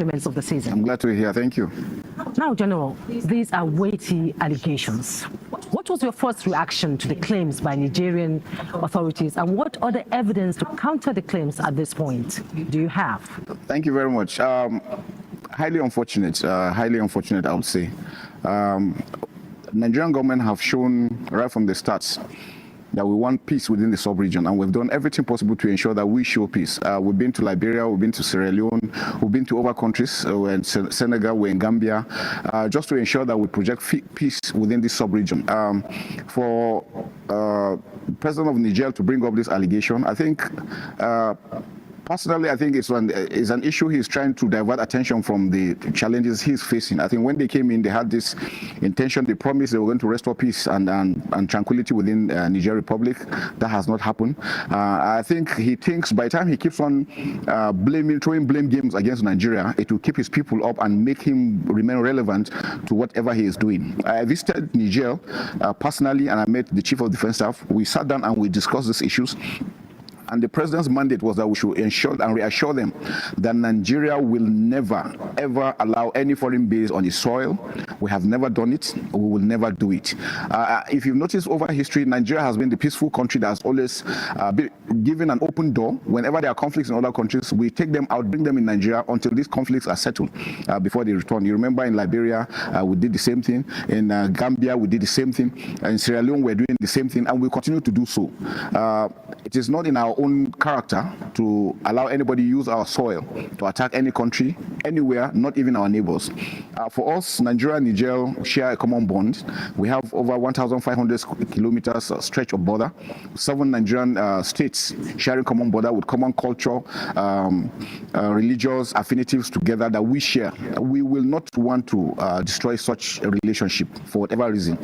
compliments of the season. I'm glad to hear. Thank you. Now, General, these are weighty allegations. What was your first reaction to the claims by Nigerian authorities, and what other evidence to counter the claims at this point do you have? Thank you very much. Highly unfortunate, I would say. Nigerian government have shown right from the start that we want peace within the sub-region, and we've done everything possible to ensure that we show peace. We've been to Liberia, we've been to Sierra Leone, we've been to other countries, we're in Senegal, we're in Gambia, just to ensure that we project peace within this sub-region. For the President of Niger to bring up this allegation, I think personally, I think it's an issue he's trying to divert attention from the challenges he's facing. I think when they came in, they had this intention, they promised they were going to restore peace and tranquility within Niger Republic. That has not happened. I think he thinks by the time he keeps on throwing blame games against Nigeria, it will keep his people up and make him remain relevant to whatever he is doing. I visited Niger personally, and I met the Chief of Defense Staff. We sat down and we discussed these issues. And the president's mandate was that we should ensure and reassure them that Nigeria will never, ever allow any foreign base on its soil. We have never done it. We will never do it. If you've noticed over history, Nigeria has been the peaceful country that has always been given an open door. Whenever there are conflicts in other countries, we take them out, bring them in Nigeria until these conflicts are settled before they return. You remember in Liberia, we did the same thing. In Gambia, we did the same thing. In Sierra Leone, we're doing the same thing, and we continue to do so. It is not in our own character to allow anybody use our soil to attack any country, anywhere, not even our neighbors. For us, Nigeria and Niger share a common bond. We have over 1,500 kilometers stretch of border, 7 Nigerian states sharing common border with common culture, religious affinities together that we share. We will not want to destroy such a relationship for whatever reason.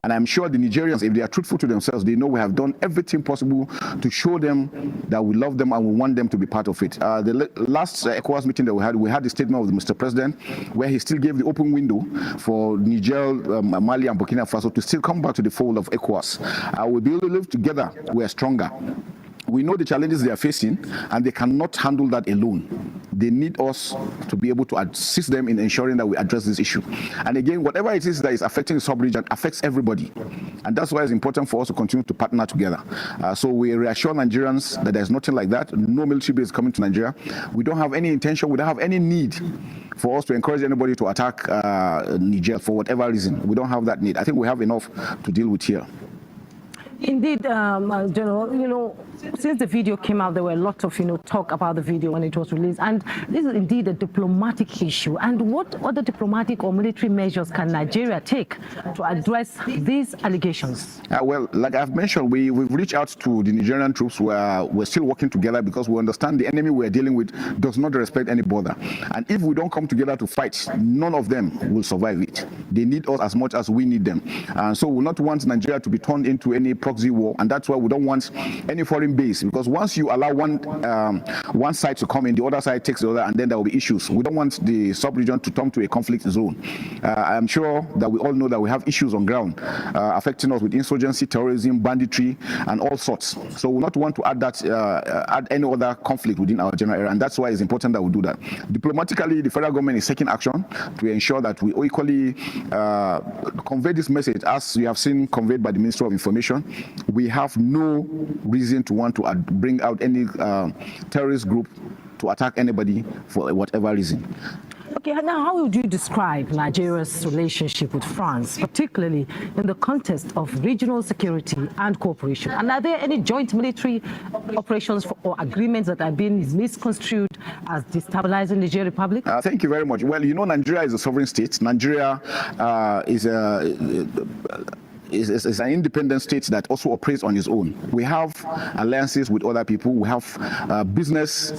And I'm sure the Nigerians, if they are truthful to themselves, they know we have done everything possible to show them that we love them and we want them to be part of it. The last ECOWAS meeting that we had the statement of Mr. President where he still gave the open window for Niger, Mali and Burkina Faso to still come back to the fold of ECOWAS. We believe together we are stronger. We know the challenges they are facing, and they cannot handle that alone. They need us to be able to assist them in ensuring that we address this issue. And again, whatever it is that is affecting the sub-region affects everybody. And that's why it's important for us to continue to partner together. So we reassure Nigerians that there's nothing like that. No military base coming to Nigeria. We don't have any intention, we don't have any need for us to encourage anybody to attack Niger for whatever reason. We don't have that need. I think we have enough to deal with here. Indeed, General, since the video came out, there were a lot of, talk about the video when it was released. And this is indeed a diplomatic issue. And what other diplomatic or military measures can Nigeria take to address these allegations? Well, like I've mentioned, we've reached out to the Nigerian troops. We're still working together because we understand the enemy we're dealing with does not respect any border. And if we don't come together to fight, none of them will survive it. They need us as much as we need them. And so we not want Nigeria to be turned into any proxy war, and that's why we don't want any foreign base, because once you allow one side to come in, the other side takes the other, and then there will be issues. We don't want the sub-region to turn to a conflict zone. I'm sure that we all know that we have issues on ground affecting us with insurgency, terrorism, banditry, and all sorts. So we not want to add any other conflict within our general area, and that's why it's important that we do that. Diplomatically, the federal government is taking action to ensure that we equally convey this message, as you have seen conveyed by the Ministry of Information. We have no reason to want to bring out any terrorist group to attack anybody for whatever reason. Okay, now how would you describe Nigeria's relationship with France, particularly in the context of regional security and cooperation? And are there any joint military operations or agreements that are being misconstrued as destabilizing the Niger Republic? Thank you very much. Well, Nigeria is a sovereign state. Nigeria is an independent state that also operates on its own. We have alliances with other people. We have business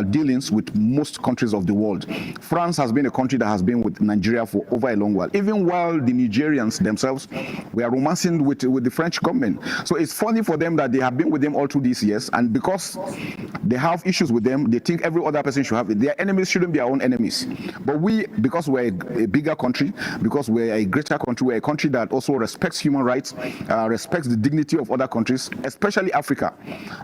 dealings with most countries of the world. France has been a country that has been with Nigeria for over a long while, even while the Nigerians themselves were romancing with the French government. So it's funny for them that they have been with them all through these years, and because they have issues with them, they think every other person should have it. Their enemies shouldn't be our own enemies. But we, because we're a bigger country, because we're a greater country, we're a country that also respects human rights, respects the dignity of other countries, especially Africa.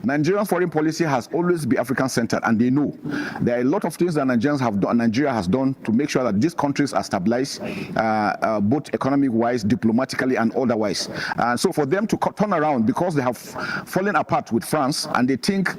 Nigerian foreign policy has always been African-centered, and they know there are a lot of things that Nigeria has done to make sure that these countries are stabilized, both economic-wise, diplomatically, and otherwise. And so for them to turn around because they have fallen apart with France, and they think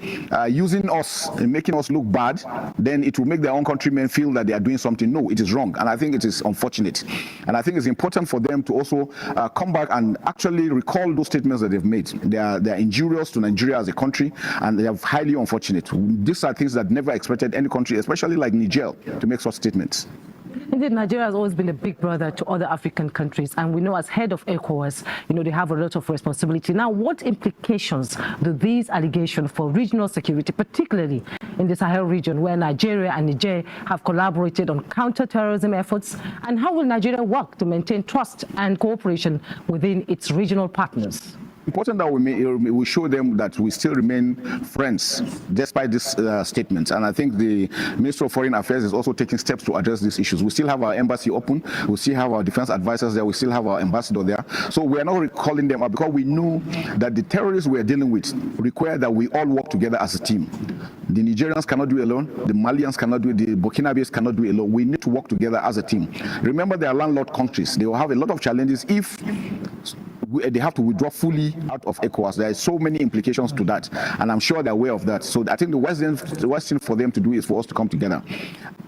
using us and making us look bad, then it will make their own countrymen feel that they are doing something. No, it is wrong, and I think it is unfortunate. And I think it's important for them to also come back and actually recall those statements that they've made. They are injurious to Nigeria as a country, and they are highly unfortunate. These are things that never expected any country, especially like Niger, to make such statements. Indeed, Nigeria has always been a big brother to other African countries, and we know as head of ECOWAS, they have a lot of responsibility. Now, what implications do these allegations for regional security, particularly in the Sahel region, where Nigeria and Niger have collaborated on counter-terrorism efforts, and how will Nigeria work to maintain trust and cooperation within its regional partners? Important that we show them that we still remain friends despite these statements. And I think the Minister of Foreign Affairs is also taking steps to address these issues. We still have our embassy open. We still have our defense advisors there. We still have our ambassador there. So we are not calling them up because we know that the terrorists we are dealing with require that we all work together as a team. The Nigerians cannot do it alone. The Malians cannot do it. The Burkinabes cannot do it alone. We need to work together as a team. Remember, they are landlocked countries. They will have a lot of challenges if they have to withdraw fully out of ECOWAS. There are so many implications to that, and I'm sure they're aware of that. So I think the worst thing for them to do is for us to come together.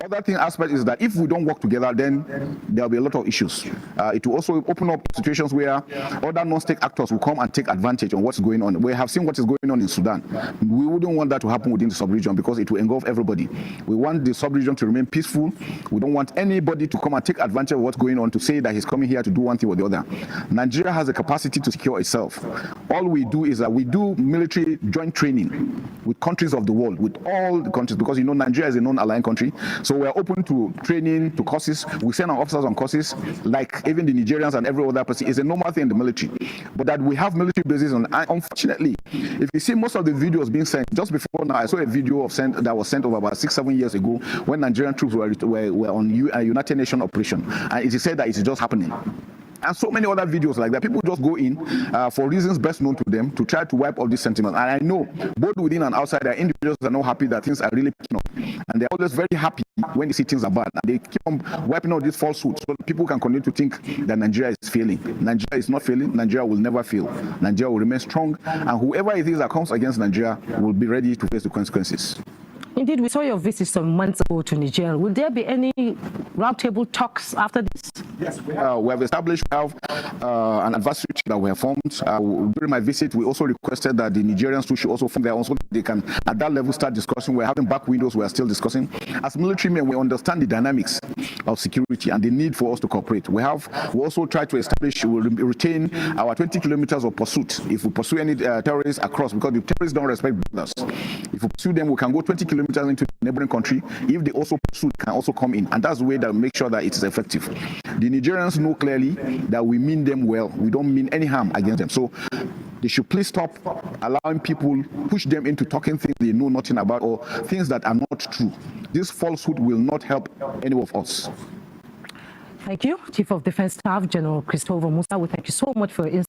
Other aspect is that if we don't work together, then there'll be a lot of issues. It will also open up situations where other non-state actors will come and take advantage of what's going on. We have seen what is going on in Sudan. We wouldn't want that to happen within the sub-region because it will engulf everybody. We want the sub-region to remain peaceful. We don't want anybody to come and take advantage of what's going on to say that he's coming here to do one thing or the other. Nigeria has a capacity to secure itself. All we do is that we do military joint training with countries of the world, with all the countries, because Nigeria is a non-aligned country. So we're open to training, to courses. We send our officers on courses, like even the Nigerians and every other person. It's a normal thing in the military. But that we have military bases on. Unfortunately, if you see most of the videos being sent, just before now, I saw a video that was sent over about 6-7 years ago when Nigerian troops were on a United Nations operation. And it is said that it is just happening. And so many other videos like that. People just go in for reasons best known to them to try to wipe all these sentiments. And I know both within and outside, there are individuals that are not happy that things are really picking up. And they're always very happy when they see things are bad. And they keep on wiping out these falsehoods so people can continue to think that Nigeria is failing. Nigeria is not failing. Nigeria will never fail. Nigeria will remain strong. And whoever it is that comes against Nigeria will be ready to face the consequences. Indeed, we saw your visit some months ago to Niger. Will there be any roundtable talks after this? Yes, we have established, we have an advisory team that we have formed. During my visit, we also requested that the Nigerians too should also form their own so that they can, at that level, start discussing. We're having back windows, we are still discussing. As military men, we understand the dynamics of security and the need for us to cooperate. We also try to establish, we will retain our 20 kilometers of pursuit. If we pursue any terrorists across, because the terrorists don't respect borders. If we pursue them, we can go 20 kilometers into the neighboring country. If they also pursue, can also come in. And that's the way that we make sure that it is effective. The Nigerians know clearly that we mean them well. We don't mean any harm against them. So they should please stop allowing people, push them into talking things they know nothing about or things that are not true. This falsehood will not help any of us. Thank you, Chief of Defense Staff, General Christopher Musa. We thank you so much for your insight.